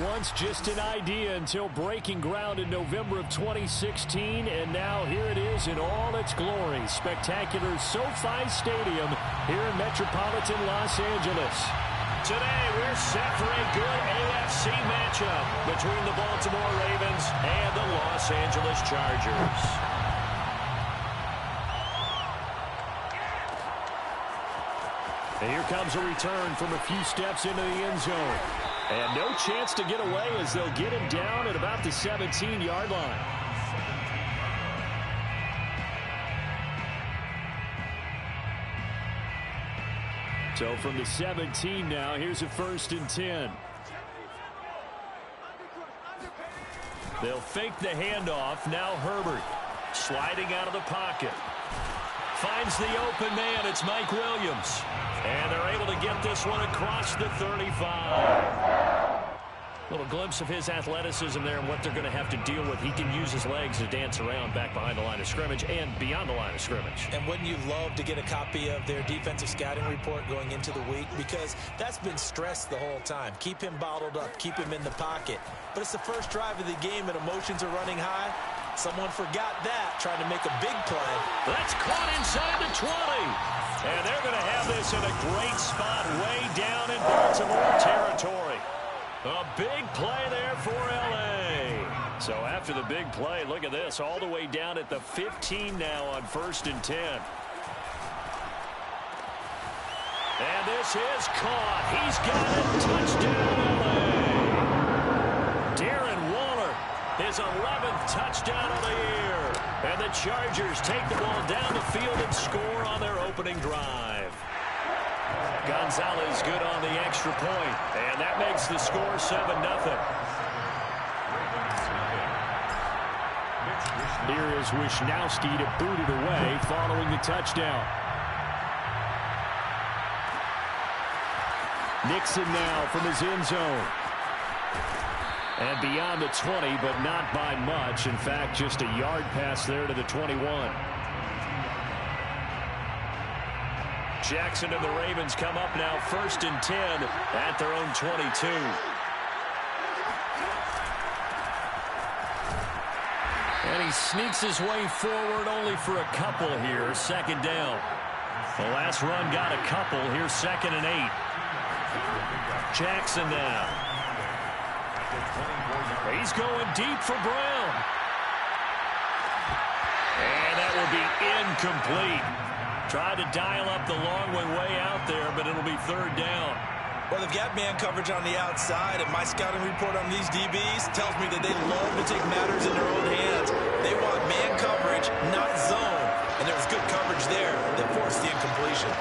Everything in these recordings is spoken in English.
once just an idea until breaking ground in November of 2016, and now here it is in all its glory. Spectacular SoFi Stadium here in metropolitan Los Angeles. Today, we're set for a good AFC matchup between the Baltimore Ravens and the Los Angeles Chargers. And here comes a return from a few steps into the end zone. And no chance to get away as they'll get him down at about the 17-yard line. So from the 17 now, here's a 1st and 10. They'll fake the handoff. Now Herbert sliding out of the pocket. Finds the open man. It's Mike Williams. And they're able to get this one across the 35. Little glimpse of his athleticism there and what they're going to have to deal with. He can use his legs to dance around back behind the line of scrimmage and beyond the line of scrimmage. And wouldn't you love to get a copy of their defensive scouting report going into the week? Because that's been stressed the whole time. Keep him bottled up. Keep him in the pocket. But it's the first drive of the game and emotions are running high. Someone forgot that, trying to make a big play. That's caught inside the 20. And they're going to have this in a great spot way down in Baltimore territory. A big play there for L.A. So after the big play, look at this, all the way down at the 15 now on 1st and 10. And this is caught. He's got it. Touchdown, L.A. Darren Waller, his 11th touchdown of the year. And the Chargers take the ball down the field and score on their opening drive. Gonzalez good on the extra point, and that makes the score 7-0. Here is Wishnowsky to boot it away following the touchdown. Nixon now from his end zone. And beyond the 20, but not by much. In fact, just a yard pass there to the 21. Jackson and the Ravens come up now 1st and 10 at their own 22. And he sneaks his way forward only for a couple here. 2nd down. The last run got a couple. Here's 2nd and 8. Jackson now. He's going deep for Brown. And that will be incomplete. Tried to dial up the long way out there, but it'll be 3rd down. Well, they've got man coverage on the outside, and my scouting report on these DBs tells me that they love to take matters in their own hands. They want man coverage, not zone. And there was good coverage there that forced the incompletion.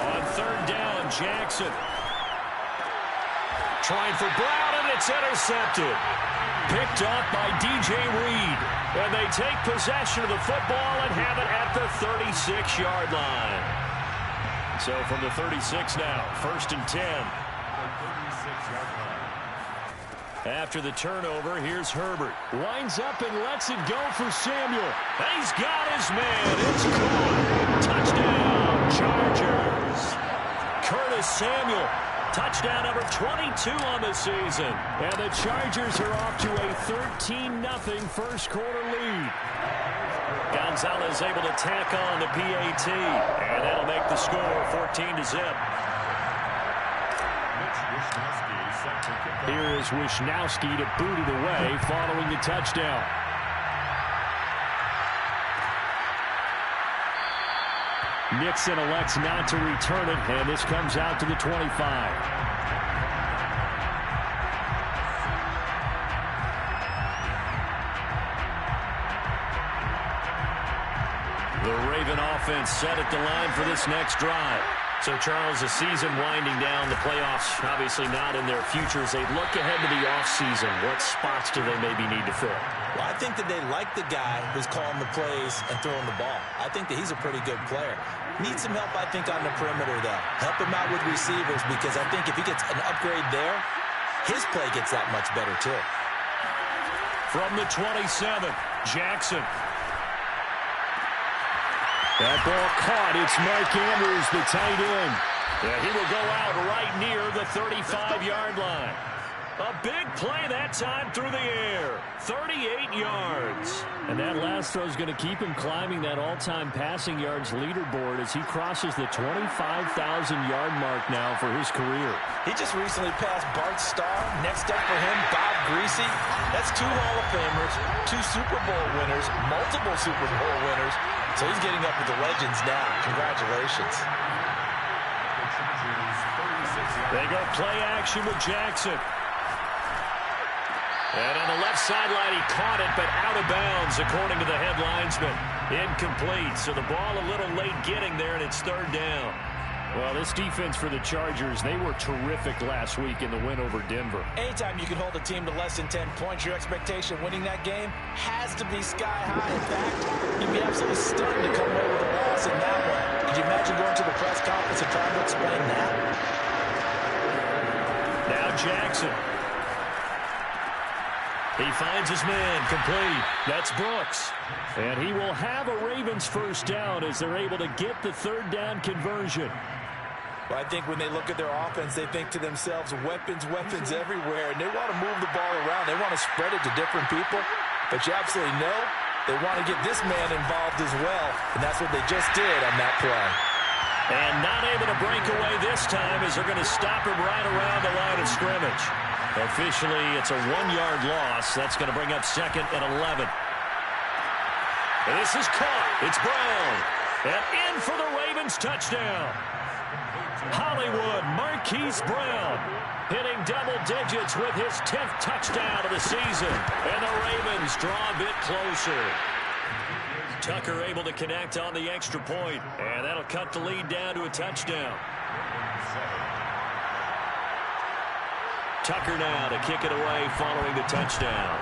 On 3rd down, Jackson. Trying for Brown, and it's intercepted. Picked off by DJ Reed. And they take possession of the football and have it at the 36-yard line. So from the 36 now, 1st and 10. After the turnover, here's Herbert. Lines up and lets it go for Samuel. He's got his man. It's caught. Touchdown, Chargers. Curtis Samuel. Touchdown number 22 on the season. And the Chargers are off to a 13-0 first quarter lead. Gonzalez able to tack on the PAT. And that'll make the score 14-0. Here is Wishnowsky to boot it away following the touchdown. Nixon elects not to return it, and this comes out to the 25. The Raven offense set at the line for this next drive. So, Charles, the season winding down, the playoffs obviously not in their futures. They look ahead to the offseason. What spots do they maybe need to fill? Well, I think that they like the guy who's calling the plays and throwing the ball. I think that he's a pretty good player. Needs some help, I think, on the perimeter, though. Help him out with receivers, because I think if he gets an upgrade there, his play gets that much better, too. From the 27, Jackson. That ball caught. It's Mark Andrews, the tight end. Yeah, he will go out right near the 35-yard line. A big play that time through the air. 38 yards. And that last throw is going to keep him climbing that all-time passing yards leaderboard as he crosses the 25,000-yard mark now for his career. He just recently passed Bart Starr. Next up for him, Bob Greasy. That's 2 Hall of Famers, 2 Super Bowl winners, multiple Super Bowl winners. So he's getting up with the legends now. Congratulations. They go play action with Jackson. And on the left sideline, he caught it, but out of bounds, according to the head linesman. Incomplete, so the ball a little late getting there, and it's 3rd down. Well, this defense for the Chargers, they were terrific last week in the win over Denver. Anytime you can hold a team to less than 10 points, your expectation winning that game has to be sky high. In fact, you'd be absolutely stunned to come away with a loss in that one. Could you imagine going to the press conference and trying to explain that? Now Jackson. He finds his man, complete. That's Brooks. And he will have a Ravens first down as they're able to get the 3rd down conversion. Well, I think when they look at their offense, they think to themselves, weapons, weapons everywhere. And they want to move the ball around. They want to spread it to different people. But you absolutely know they want to get this man involved as well. And that's what they just did on that play. And not able to break away this time as they're going to stop him right around the line of scrimmage. Officially, it's a 1-yard loss. That's going to bring up 2nd and 11. And this is caught. It's Brown. And in for the Ravens touchdown. Hollywood Marquise Brown hitting double digits with his 10th touchdown of the season. And the Ravens draw a bit closer. Tucker able to connect on the extra point. And that'll cut the lead down to a touchdown. Tucker now to kick it away following the touchdown.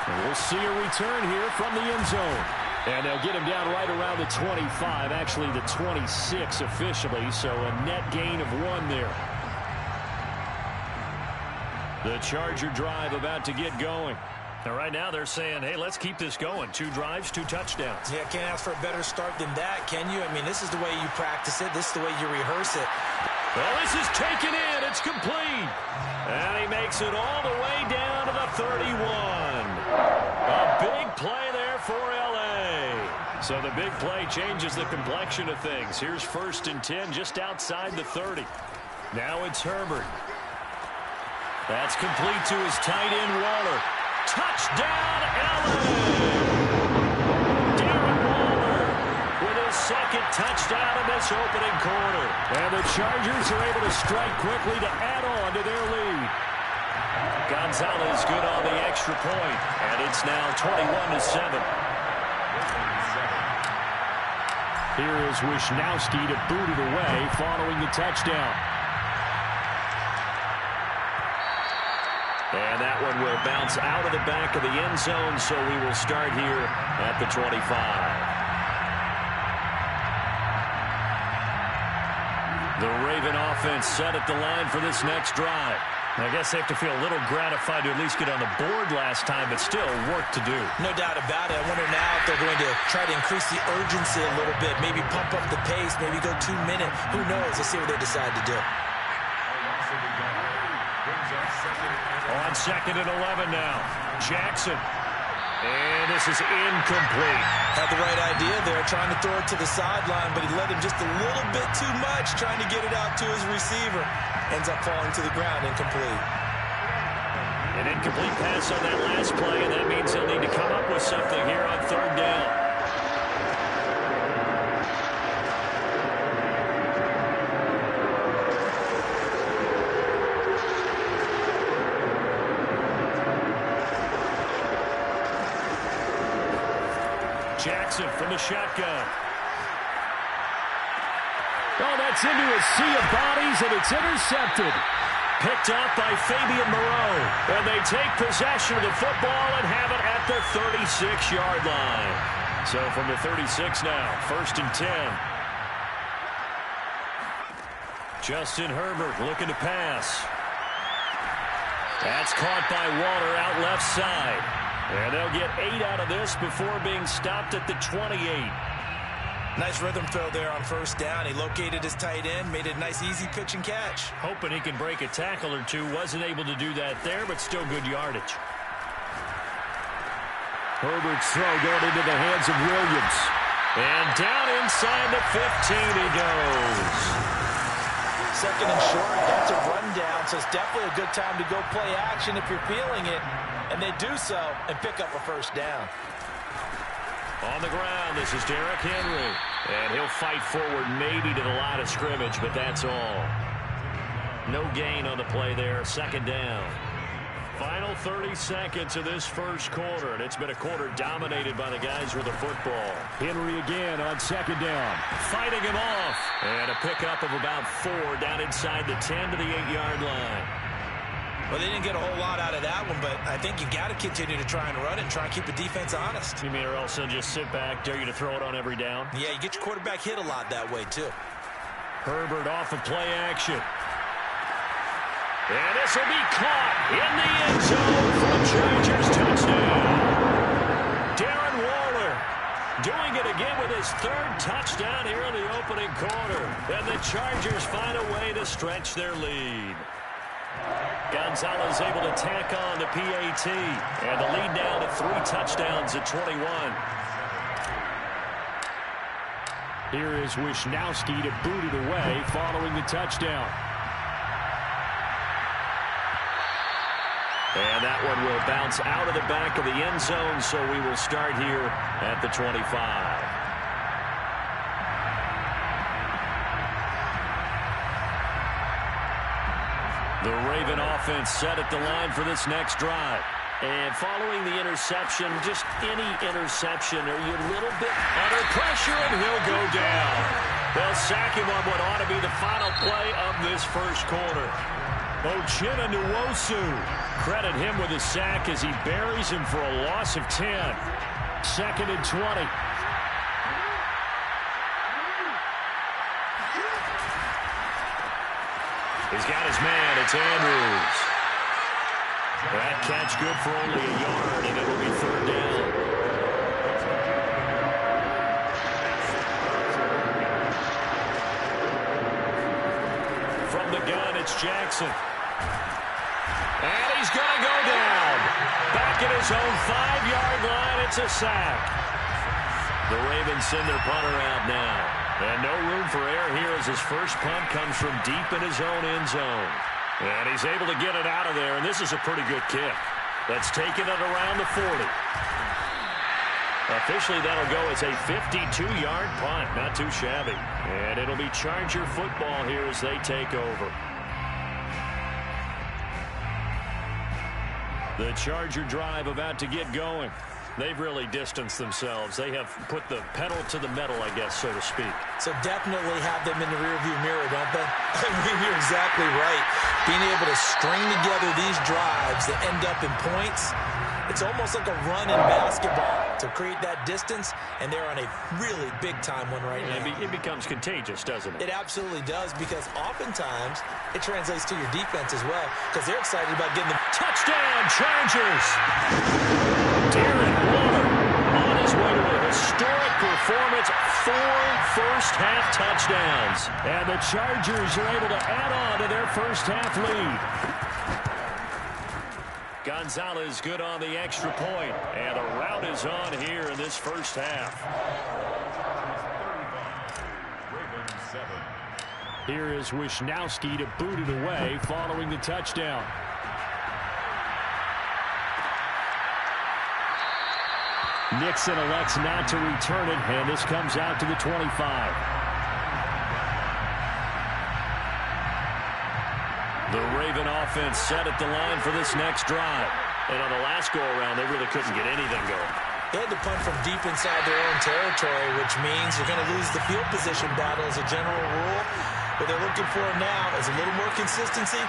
And we'll see a return here from the end zone. And they'll get him down right around the 25, actually the 26 officially, so a net gain of 1 there. The Charger drive about to get going. Now, right now they're saying, hey, let's keep this going. 2 drives, 2 touchdowns. Yeah, can't ask for a better start than that, can you? I mean, this is the way you practice it. This is the way you rehearse it. Well, this is taken in. It's complete. And he makes it all the way down to the 31. A big play there for L.A. So the big play changes the complexion of things. Here's 1st and 10 just outside the 30. Now it's Herbert. That's complete to his tight end, Waller. Touchdown, L.A. Darren Waller with his 2nd touchdown in this opening quarter. And the Chargers are able to strike quickly to add on to their lead. Gonzalez good on the extra point, and it's now 21-7. Here is Wisnowski to boot it away following the touchdown. And that one will bounce out of the back of the end zone, so we will start here at the 25. The Raven offense set at the line for this next drive. I guess they have to feel a little gratified to at least get on the board last time, but still work to do. No doubt about it. I wonder now if they're going to try to increase the urgency a little bit, maybe pump up the pace, maybe go 2-minute. Who knows? Let's see what they decide to do. On 2nd and 11 now. Jackson. And this is incomplete. Had the right idea there, trying to throw it to the sideline, but he let him just a little bit too much, trying to get it out to his receiver. Ends up falling to the ground, incomplete. An incomplete pass on that last play, and that means they'll need to come up with something here on 3rd down. Jackson from the shotgun. Oh, that's into a sea of bodies, and it's intercepted. Picked up by Fabian Moreau. And they take possession of the football and have it at the 36-yard line. So from the 36 now, 1st and 10. Justin Herbert looking to pass. That's caught by Waller out left side. And they'll get 8 out of this before being stopped at the 28. Nice rhythm throw there on first down. He located his tight end, made it a nice, easy pitch and catch. Hoping he can break a tackle or two. Wasn't able to do that there, but still good yardage. Herbert's throw going into the hands of Williams. And down inside the 15 he goes. Second and short, that's a rundown, so it's definitely a good time to go play action if you're feeling it. And they do so and pick up a first down. On the ground, this is Derrick Henry. And he'll fight forward maybe to the line of scrimmage, but that's all. No gain on the play there, second down. Final 30 seconds of this first quarter, and it's been a quarter dominated by the guys with the football. Henry again on second down. Fighting him off. And a pickup of about 4 down inside the 10 to the 8-yard line. Well, they didn't get a whole lot out of that one, but I think you got to continue to try and run it and try and keep the defense honest. You mean or else they'll just sit back, dare you to throw it on every down? Yeah, you get your quarterback hit a lot that way, too. Herbert off of play action. And this will be caught in the end zone for a Chargers touchdown. Darren Waller doing it again with his 3rd touchdown here in the opening quarter. And the Chargers find a way to stretch their lead. Gonzalez able to tack on the PAT. And the lead down to 3 touchdowns at 21. Here is Wisnowski to boot it away following the touchdown. And that one will bounce out of the back of the end zone, so we will start here at the 25. The Raven offense set at the line for this next drive. And following the interception, just any interception, are you a little bit under pressure, and he'll go down. They'll sack him on what ought to be the final play of this first quarter. Uchenna Nwosu. Credit him with a sack as he buries him for a loss of 10. 2nd and 20. He's got his man. It's Andrews. That catch good for only a yard, and it'll be 3rd down. From the gun, it's Jackson. And he's going to go down. Back at his own 5-yard line, it's a sack. The Ravens send their punter out now. And no room for error here as his first punt comes from deep in his own end zone. And he's able to get it out of there, and this is a pretty good kick. That's taken it around the 40. Officially, that'll go as a 52-yard punt. Not too shabby. And it'll be Charger football here as they take over. The Charger drive about to get going. They've really distanced themselves. They have put the pedal to the metal, I guess, so to speak. So definitely have them in the rearview mirror, don't they? I mean, you're exactly right. Being able to string together these drives that end up in points, it's almost like a run in basketball to create that distance, and they're on a really big-time one right now. It becomes contagious, doesn't it? It absolutely does, because oftentimes it translates to your defense as well, because they're excited about getting the touchdown, Chargers! Darren Waller on his way to a historic performance, 4 first-half touchdowns. And the Chargers are able to add on to their first-half lead. Gonzalez good on the extra point, and the rout is on here in this first half. Here is Wisnowski to boot it away following the touchdown. Nixon elects not to return it, and this comes out to the 25. The Raven offense set at the line for this next drive. And on the last go-around, they really couldn't get anything going. They had to punt from deep inside their own territory, which means you're going to lose the field position battle as a general rule. What they're looking for now is a little more consistency,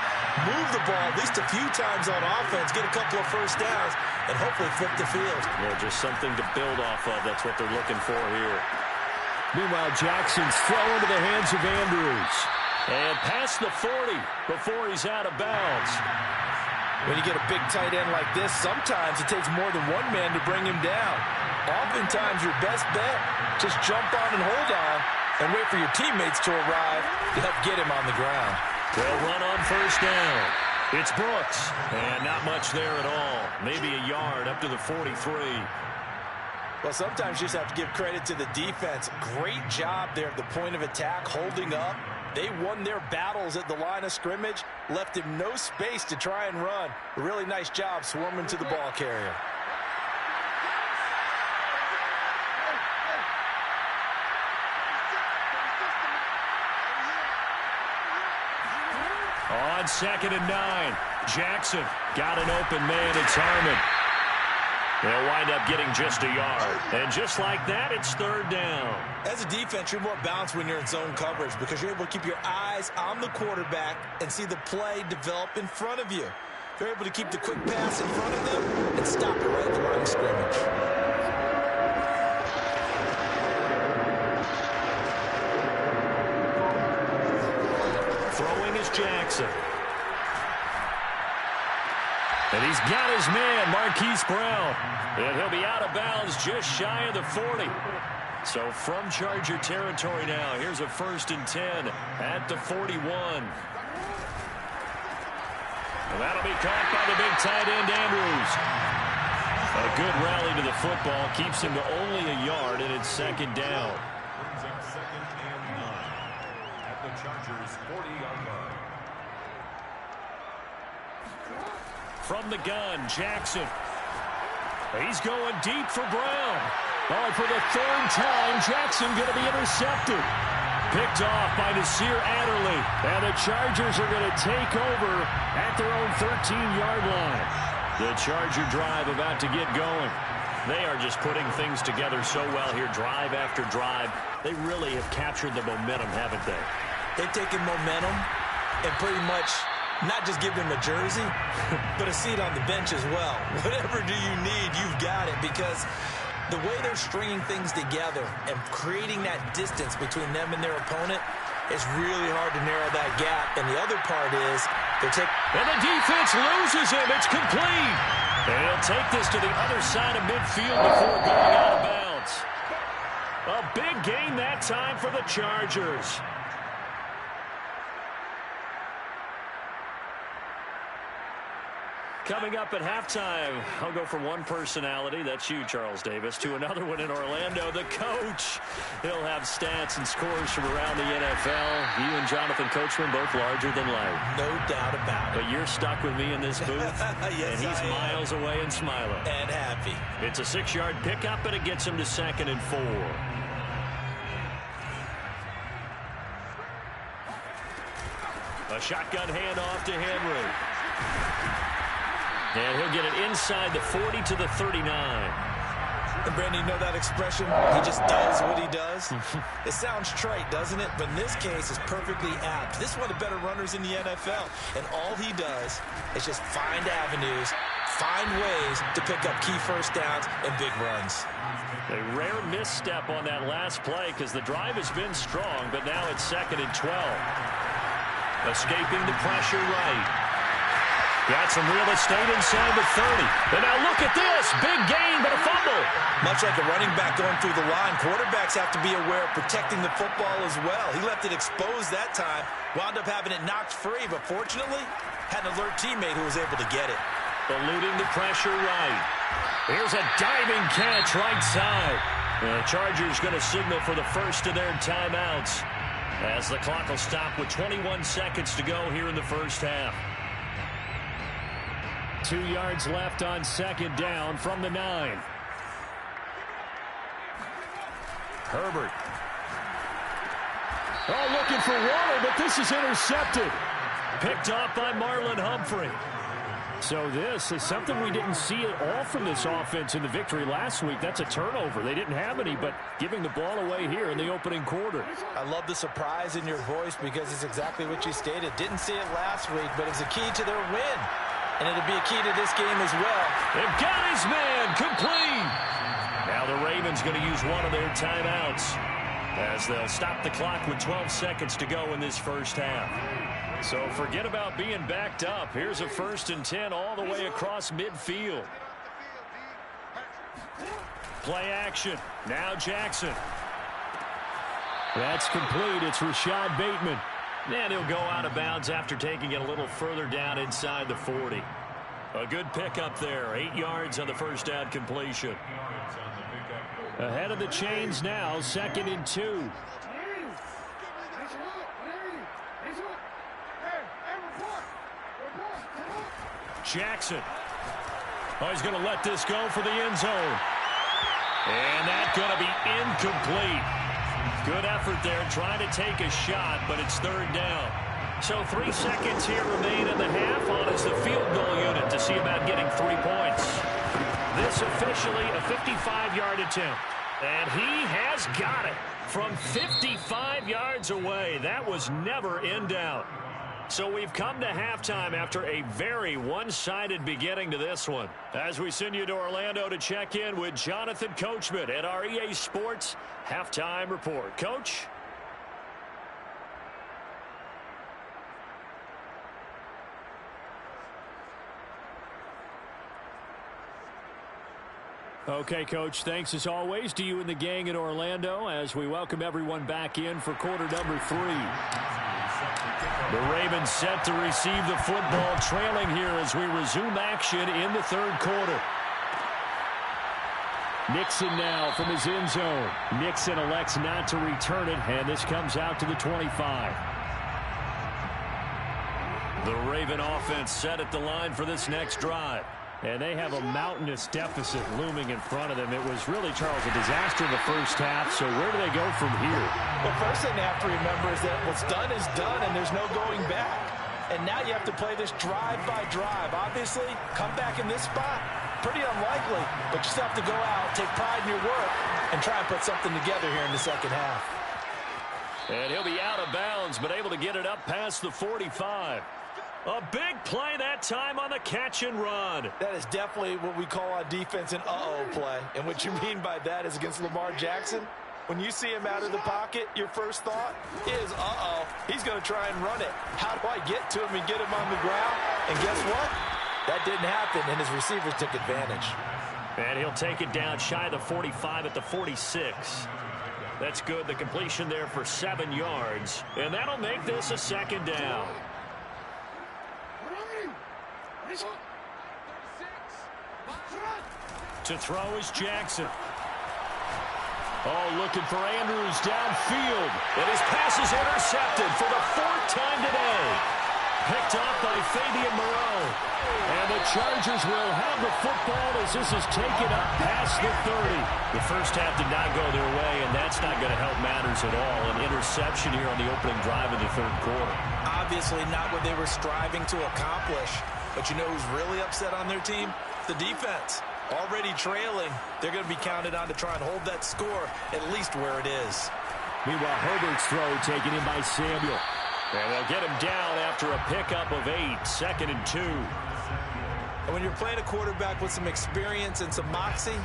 move the ball at least a few times on offense, get a couple of first downs, and hopefully flip the field. Yeah, just something to build off of. That's what they're looking for here. Meanwhile, Jackson's throw into the hands of Andrews. And past the 40 before he's out of bounds. When you get a big tight end like this, sometimes it takes more than one man to bring him down. Oftentimes, your best bet, just jump on and hold on and wait for your teammates to arrive to help get him on the ground. They'll run on first down. It's Brooks, and not much there at all. Maybe a yard up to the 43. Well, sometimes you just have to give credit to the defense. Great job there at the point of attack, holding up. They won their battles at the line of scrimmage, left him no space to try and run. A really nice job swarming to the ball carrier. On 2nd and 9, Jackson got an open man. It's Harmon. They'll wind up getting just a yard. And just like that, it's 3rd down. As a defense, you're more balanced when you're in zone coverage because you're able to keep your eyes on the quarterback and see the play develop in front of you. You're able to keep the quick pass in front of them and stop it right at the line of scrimmage. Throwing is Jackson. And he's got his man, Marquise Brown. And he'll be out of bounds just shy of the 40. So from Charger territory now, here's a 1st and 10 at the 41. And that'll be caught by the big tight end, Andrews. A good rally to the football keeps him to only a yard, and it's 2nd down. Brings up 2nd and 9 at the Chargers' 40-yard line. From the gun, Jackson. He's going deep for Brown. Oh, for the 3rd time, Jackson going to be intercepted. Picked off by Nasir Adderley. And the Chargers are going to take over at their own 13-yard line. The Charger drive about to get going. They are just putting things together so well here, drive after drive. They really have captured the momentum, haven't they? They've taken momentum and pretty much not just give them a jersey, but a seat on the bench as well. Whatever do you need, you've got it, because the way they're stringing things together and creating that distance between them and their opponent, it's really hard to narrow that gap. And the other part is they're taking... And the defense loses him. It's complete. And he'll take this to the other side of midfield before going out of bounds. A big gain that time for the Chargers. Coming up at halftime, I'll go from one personality, that's you, Charles Davis, to another one in Orlando, the coach. He'll have stats and scores from around the NFL. You and Jonathan Coachman both larger than life. No doubt about it. But you're stuck with me in this booth, yes, and he's miles away and smiling. And happy. It's a 6-yard pickup, and it gets him to 2nd and 4. A shotgun handoff to Henry. And he'll get it inside the 40 to the 39. And Brandon, you know that expression? He just does what he does. It sounds trite, doesn't it? But in this case, it's perfectly apt. This is one of the better runners in the NFL. And all he does is just find avenues, find ways to pick up key first downs and big runs. A rare misstep on that last play because the drive has been strong, but now it's 2nd and 12. Escaping the pressure right. Got some real estate inside the 30. And now look at this. Big gain, but a fumble. Much like a running back going through the line, quarterbacks have to be aware of protecting the football as well. He left it exposed that time, wound up having it knocked free, but fortunately, had an alert teammate who was able to get it. Eluding the pressure right. Here's a diving catch right side. And the Chargers going to signal for the first of their timeouts as the clock will stop with 21 seconds to go here in the first half. 2 yards left on 2nd down from the 9. Herbert. Oh, looking for water, but this is intercepted. Picked off by Marlon Humphrey. So this is something we didn't see at all from this offense in the victory last week. That's a turnover. They didn't have any, but giving the ball away here in the opening quarter. I love the surprise in your voice because it's exactly what you stated. Didn't see it last week, but it's a key to their win. And it'll be a key to this game as well. They've got his man complete. Now the Ravens going to use one of their timeouts as they'll stop the clock with 12 seconds to go in this first half. So forget about being backed up. Here's a 1st and 10 all the way across midfield. Play action. Now Jackson. That's complete. It's Rashad Bateman. And he'll go out of bounds after taking it a little further down inside the 40. A good pickup there. 8 yards on the first down completion. Ahead of the chains now, 2nd and 2. Jackson. Oh, he's going to let this go for the end zone. And that's going to be incomplete. Good effort there, trying to take a shot, but it's 3rd down. So 3 seconds here remain in the half on as the field goal unit to see about getting 3 points. This officially a 55-yard attempt. And he has got it from 55 yards away. That was never in doubt. So we've come to halftime after a very one-sided beginning to this one. As we send you to Orlando to check in with Jonathan Coachman at our EA Sports Halftime Report. Coach? Okay, Coach, thanks as always to you and the gang in Orlando as we welcome everyone back in for quarter number 3. The Ravens set to receive the football, trailing here as we resume action in the 3rd quarter. Nixon now from his end zone. Nixon elects not to return it, and this comes out to the 25. The Raven offense set at the line for this next drive. And they have a mountainous deficit looming in front of them. It was really, Charles, a disaster in the first half. So where do they go from here? The first thing they have to remember is that what's done is done, and there's no going back. And now you have to play this drive by drive. Obviously, come back in this spot, pretty unlikely. But you still have to go out, take pride in your work, and try and put something together here in the second half. And he'll be out of bounds, but able to get it up past the 45. A big play that time on the catch and run. That is definitely what we call on defense an uh-oh play. And what you mean by that is against Lamar Jackson, when you see him out of the pocket, your first thought is, uh-oh, he's going to try and run it. How do I get to him and get him on the ground? And guess what? That didn't happen, and his receivers took advantage. And he'll take it down shy of the 45 at the 46. That's good. The completion there for 7 yards. And that'll make this a 2nd down. To throw is Jackson. Oh, looking for Andrews downfield. And his pass is intercepted for the 4th time today. Picked off by Fabian Moreau. And the Chargers will have the football as this is taken up past the 30. The first half did not go their way, and that's not going to help matters at all. An interception here on the opening drive of the 3rd quarter. Obviously not what they were striving to accomplish. But you know who's really upset on their team? The defense. Already trailing, they're going to be counted on to try and hold that score at least where it is. Meanwhile, Herbert's throw taken in by Samuel. And they'll get him down after a pickup of 8, 2nd and 2. And when you're playing a quarterback with some experience and some moxie,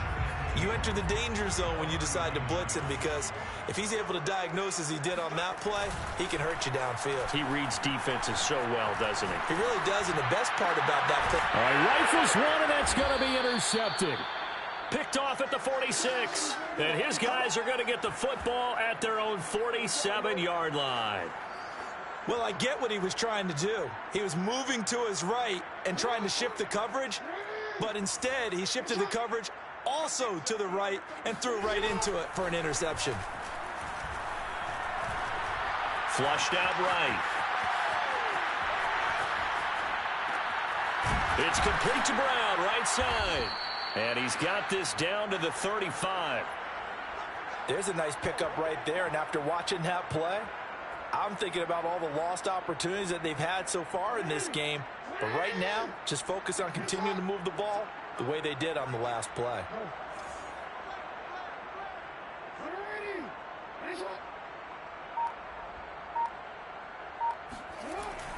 you enter the danger zone when you decide to blitz him, because if he's able to diagnose as he did on that play, he can hurt you downfield. He reads defenses so well, doesn't he? He really does, and the best part about that play... All right, rifles one, and that's going to be intercepted. Picked off at the 46. And his guys are going to get the football at their own 47-yard line. Well, I get what he was trying to do. He was moving to his right and trying to shift the coverage, but instead he shifted the coverage also to the right and threw right into it for an interception. Flushed out right. It's complete to Brown, right side. And he's got this down to the 35. There's a nice pickup right there, and after watching that play, I'm thinking about all the lost opportunities that they've had so far in this game. But right now, just focus on continuing to move the ball the way they did on the last play.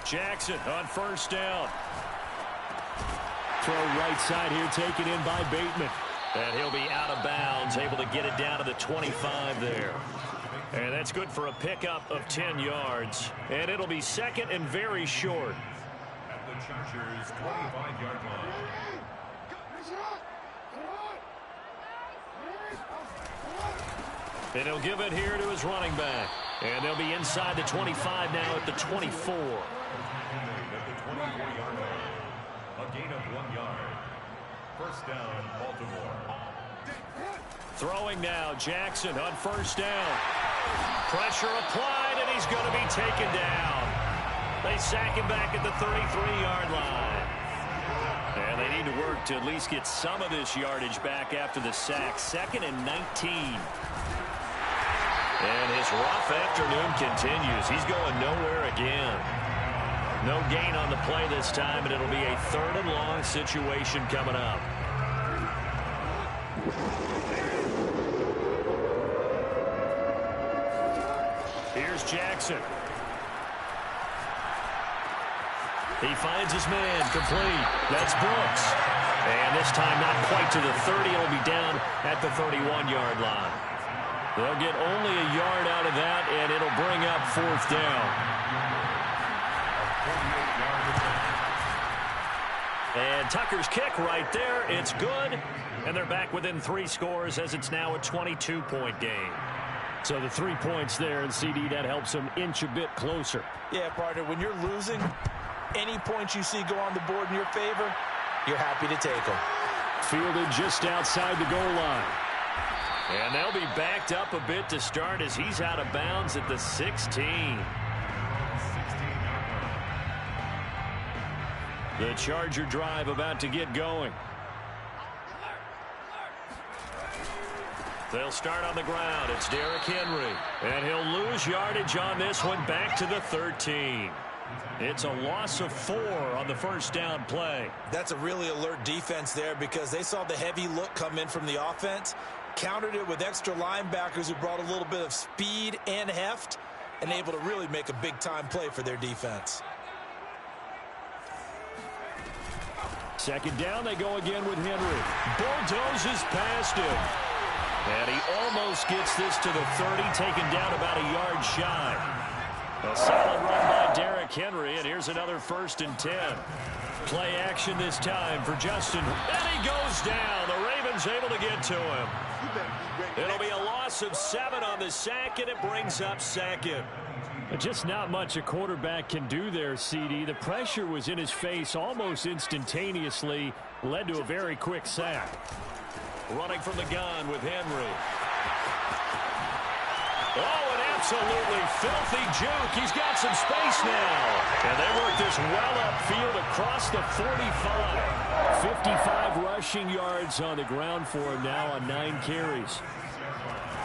Jackson on first down. Throw right side here, taken in by Bateman. And he'll be out of bounds, able to get it down to the 25 there. And that's good for a pickup of 10 yards. And it'll be 2nd and very short. At the Chargers' 25-yard line. And he'll give it here to his running back. And they'll be inside the 25 now at the 24. At the 24-yard line. A gain of 1 yard. First down, Baltimore. Throwing now, Jackson on first down. Pressure applied, and he's going to be taken down. They sack him back at the 33-yard line. And they need to work to at least get some of this yardage back after the sack. 2nd and 19. And his rough afternoon continues. He's going nowhere again. No gain on the play this time, and it'll be a 3rd and long situation coming up. Here's Jackson. He finds his man, complete. That's Brooks. And this time not quite to the 30. It'll be down at the 31-yard line. They'll get only a yard out of that, and it'll bring up 4th down. And Tucker's kick right there. It's good. And they're back within 3 scores as it's now a 22-point game. So the 3 points there, and CD, that helps them inch a bit closer. Yeah, partner, when you're losing, any points you see go on the board in your favor, you're happy to take them. Fielded just outside the goal line. And they'll be backed up a bit to start as he's out of bounds at the 16. The Charger drive about to get going. They'll start on the ground. It's Derrick Henry. And he'll lose yardage on this one back to the 13. It's a loss of 4 on the first down play. That's a really alert defense there because they saw the heavy look come in from the offense, countered it with extra linebackers who brought a little bit of speed and heft, and able to really make a big-time play for their defense. 2nd down, they go again with Henry. Bulldozes past him. And he almost gets this to the 30, taken down about a yard shy. A solid run by Derrick Henry, and here's another 1st and 10. Play action this time for Justin. And he goes down. The Ravens able to get to him. It'll be a loss of 7 on the sack, and it brings up 2nd. Just not much a quarterback can do there, CD. The pressure was in his face almost instantaneously, led to a very quick sack. Running from the gun with Henry. Oh, an absolutely filthy juke. He's got some space now. And they work this well upfield across the 45. 55 rushing yards on the ground for him now on 9 carries.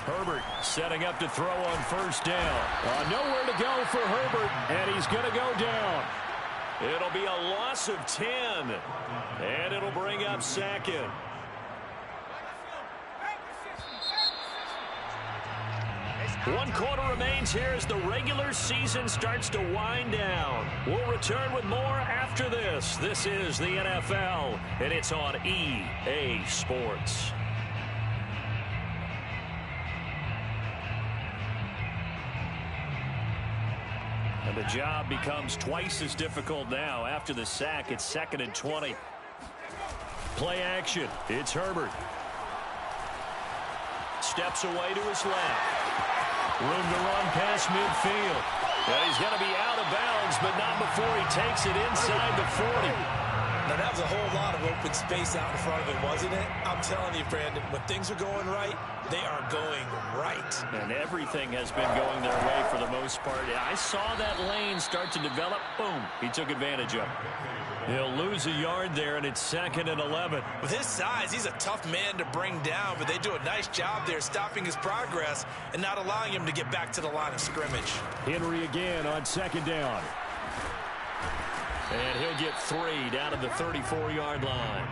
Herbert setting up to throw on first down. Nowhere to go for Herbert, and he's going to go down. It'll be a loss of 10, and it'll bring up 2nd. One quarter remains here as the regular season starts to wind down. We'll return with more after this. This is the NFL, and it's on EA Sports. And the job becomes twice as difficult now. After the sack, it's 2nd and 20. Play action. It's Herbert. Steps away to his left. Room to run past midfield. And he's going to be out of bounds, but not before he takes it inside the 40. Now, that was a whole lot of open space out in front of him, wasn't it? I'm telling you, Brandon, when things are going right, they are going right. And everything has been going their way for the most part. I saw that lane start to develop. Boom. He took advantage of it. He'll lose a yard there, and it's 2nd and 11. With his size, he's a tough man to bring down, but they do a nice job there stopping his progress and not allowing him to get back to the line of scrimmage. Henry again on 2nd down. And he'll get 3 down to the 34-yard line.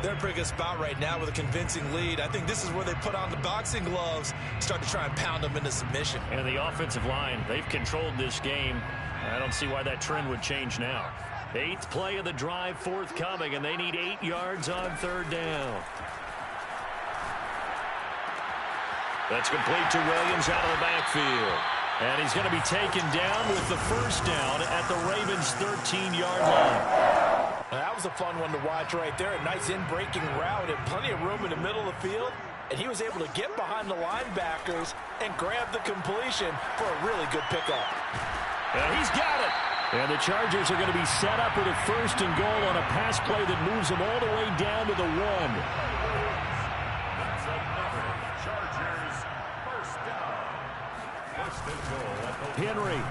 They're in a pretty good spot right now with a convincing lead. I think this is where they put on the boxing gloves, start to try and pound them into submission. And the offensive line, they've controlled this game. I don't see why that trend would change now. 8th play of the drive forthcoming, and they need 8 yards on 3rd down. That's complete to Williams out of the backfield. And he's going to be taken down with the 1st down at the Ravens' 13-yard line. That was a fun one to watch right there. A nice in-breaking route and plenty of room in the middle of the field. and he was able to get behind the linebackers and grab the completion for a really good pickup. And he's got it. And the Chargers are going to be set up with a 1st and goal on a pass play that moves them all the way down to the 1. That's another Chargers first down. 1st and goal at the Henry.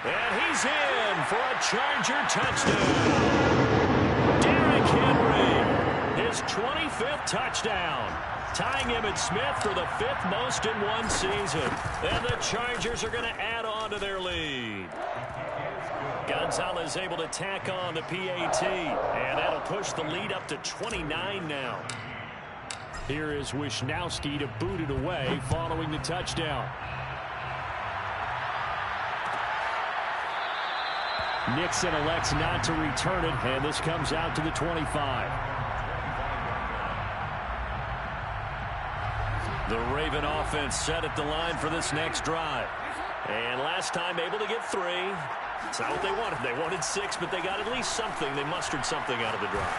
And he's in for a Charger touchdown. Derrick Henry, his 25th touchdown, tying Emmitt Smith for the 5th most in one season. And the Chargers are going to add on to their lead. Gonzalez able to tack on the PAT, and that'll push the lead up to 29 now. Here is Wisnowski to boot it away following the touchdown. Nixon elects not to return it, and this comes out to the 25. The Raven offense set at the line for this next drive. And last time able to get 3. It's not what they wanted. They wanted 6, but they got at least something. They mustered something out of the drive.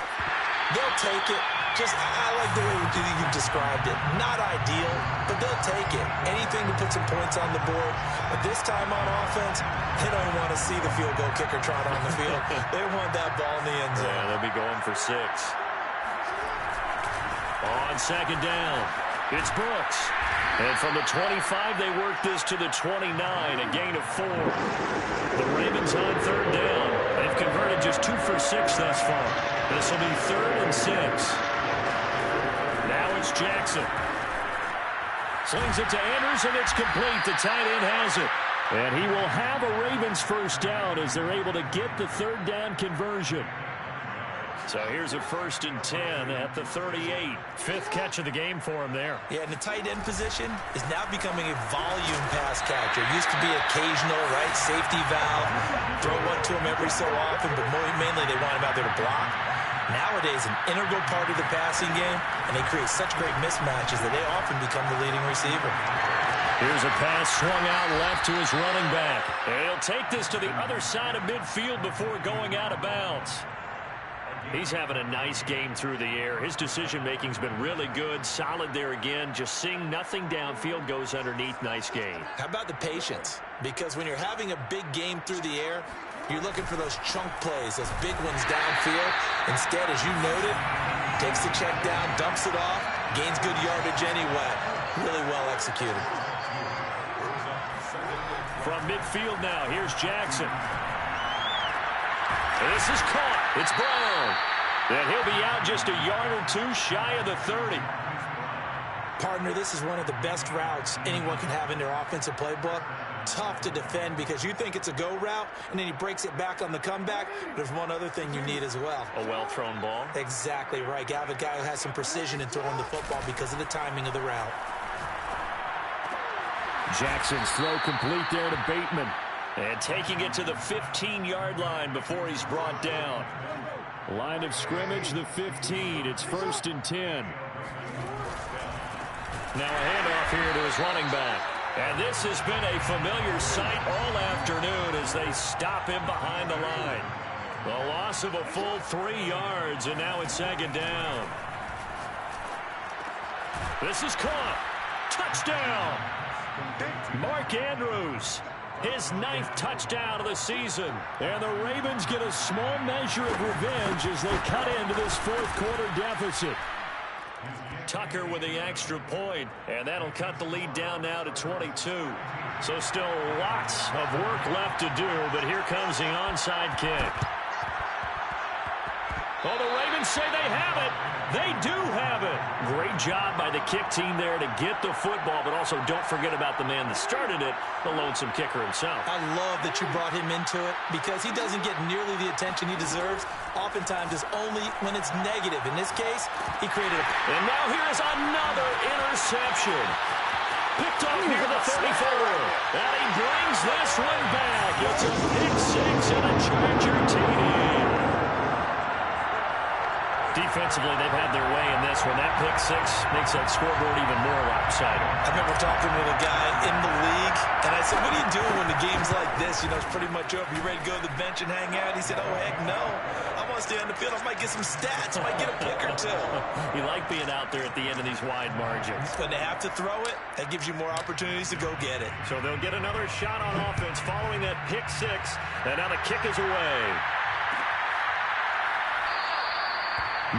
They'll take it. I like the way you've described it. Not ideal, but they'll take it. Anything to put some points on the board. But this time on offense, they don't want to see the field goal kicker trot on the field. They want that ball in the end zone. Yeah, they'll be going for 6. On 2nd down, it's Brooks. And from the 25, they work this to the 29, a gain of 4. The Ravens on 3rd down. They've converted just 2 for 6 thus far. This will be 3rd and 6. Now it's Jackson. Slings it to Andrews, and it's complete. The tight end has it. And he will have a Ravens 1st down as they're able to get the 3rd down conversion. So here's a 1st and 10 at the 38. 5th catch of the game for him there. Yeah, and the tight end position is now becoming a volume pass catcher. Used to be occasional, right? Safety valve. Throw one to him every so often, but mainly they want him out there to block. Nowadays, an integral part of the passing game, and they create such great mismatches that they often become the leading receiver. Here's a pass swung out left to his running back. And he'll take this to the other side of midfield before going out of bounds. He's having a nice game through the air. His decision-making's been really good. Solid there again. Just seeing nothing downfield, goes underneath. Nice game. How about the patience? Because when you're having a big game through the air, you're looking for those chunk plays, those big ones downfield. Instead, as you noted, takes the check down, dumps it off, gains good yardage anyway. Really well executed. From midfield now, here's Jackson. This is caught. It's Brown. And he'll be out just a yard or 2 shy of the 30. Partner, this is one of the best routes anyone can have in their offensive playbook. Tough to defend because you think it's a go route, and then he breaks it back on the comeback. There's one other thing you need as well. A well-thrown ball. Exactly right. You have a guy who has some precision in throwing the football because of the timing of the route. Jackson's throw complete there to Bateman. And taking it to the 15-yard line before he's brought down. Line of scrimmage, the 15. It's 1st and 10. Now a handoff here to his running back. And this has been a familiar sight all afternoon as they stop him behind the line. The loss of a full 3 yards, and now it's 2nd down. This is caught. Touchdown. Mark Andrews. His 9th touchdown of the season. And the Ravens get a small measure of revenge as they cut into this 4th quarter deficit. Tucker with the extra point, and that'll cut the lead down now to 22. So still lots of work left to do, but here comes the onside kick. Oh, the Ravens say they have it. They do have it. Great job by the kick team there to get the football, but also don't forget about the man that started it, the lonesome kicker himself. I love that you brought him into it because he doesn't get nearly the attention he deserves. Oftentimes it's only when it's negative. In this case, he created a... And now here is another interception. Picked off near the 34. And he brings this one back. It's a pick 6 and a Charger TD. Defensively, they've had their way in this one. That pick 6 makes that scoreboard even more lopsided. I remember talking with a guy in the league, and I said, what are you doing when the game's like this? You know, it's pretty much over. You ready to go to the bench and hang out? He said, oh, heck no. I want to want to stay on the field. I might get some stats. Might get a pick or two. You like being out there at the end of these wide margins. When they have to throw it, that gives you more opportunities to go get it. So they'll get another shot on offense following that pick six. And now the kick is away.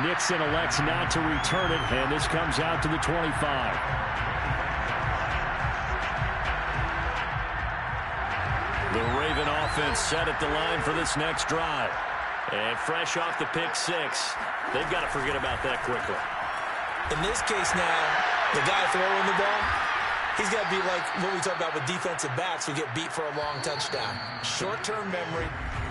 Nixon elects not to return it, and this comes out to the 25. The Raven offense set at the line for this next drive. And fresh off the pick six, they've got to forget about that quickly. In this case now, the guy throwing the ball, he's got to be like what we talk about with defensive backs who get beat for a long touchdown. Short-term memory,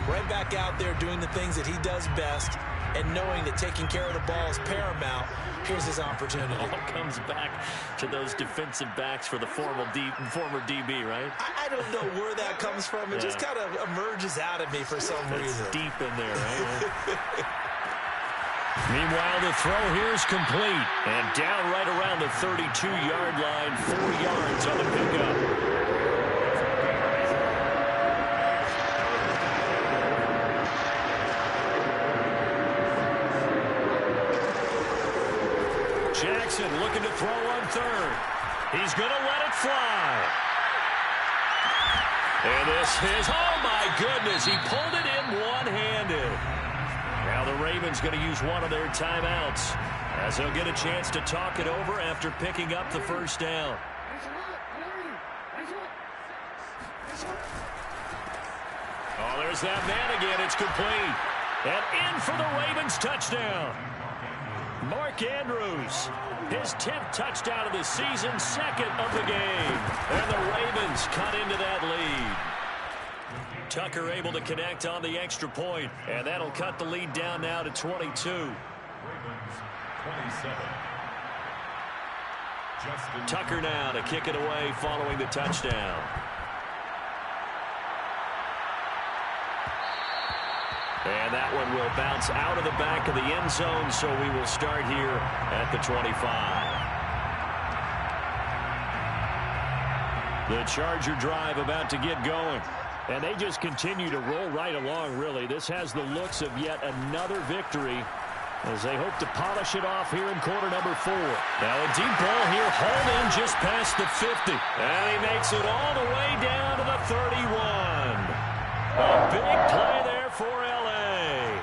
right back out there doing the things that he does best, and knowing that taking care of the ball is paramount. Here's his opportunity. All comes back to those defensive backs for the former DB, right? I don't know where that comes from. It just kind of emerges out of me for some reason. Deep in there, right? Meanwhile, the throw here is complete. And down right around the 32-yard line, 4 yards on the pickup. Jackson looking to throw on third. He's going to let it fly. And this is, oh my goodness, he pulled it in one-handed. Now the Ravens going to use one of their timeouts as they'll get a chance to talk it over after picking up the first down. Oh, there's that man again. It's complete. And in for the Ravens touchdown. Mark Andrews, his 10th touchdown of the season, second of the game. And the Ravens cut into that lead. Tucker able to connect on the extra point, and that'll cut the lead down now to 22. Ravens 27. Tucker now to kick it away following the touchdown. And that one will bounce out of the back of the end zone, so we will start here at the 25. The Charger drive about to get going. And they just continue to roll right along, really. This has the looks of yet another victory as they hope to polish it off here in quarter number 4. Now a deep ball here, hauled in just past the 50. And he makes it all the way down to the 31. A big play there for LA.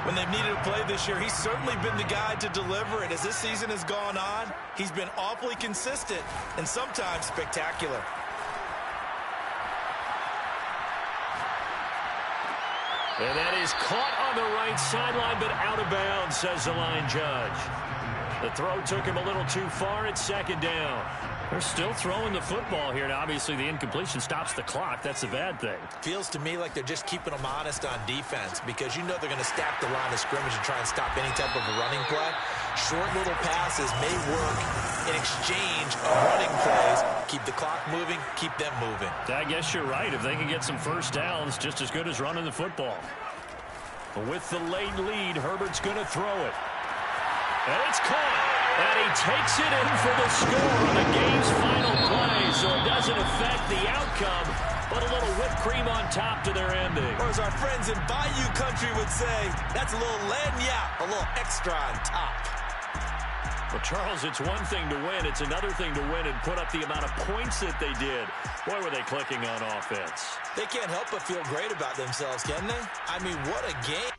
When they've needed a play this year, he's certainly been the guy to deliver it. As this season has gone on, he's been awfully consistent and sometimes spectacular. And that is caught on the right sideline, but out of bounds, says the line judge. The throw took him a little too far at second down. They're still throwing the football here. Now, obviously, the incompletion stops the clock. That's the bad thing. Feels to me like they're just keeping them honest on defense because you know they're going to stack the line of scrimmage and try and stop any type of a running play. Short little passes may work in exchange of running plays. Keep the clock moving, keep them moving. I guess you're right. If they can get some first downs, just as good as running the football. With the late lead, Herbert's going to throw it. And it's caught. And he takes it in for the score on the game's final play, so it doesn't affect the outcome, but a little whipped cream on top to their ending. Or as our friends in Bayou Country would say, that's a little lagniappe, a little extra on top. Well, Charles, it's one thing to win. It's another thing to win and put up the amount of points that they did. Boy, were they clicking on offense. They can't help but feel great about themselves, can they? I mean, what a game.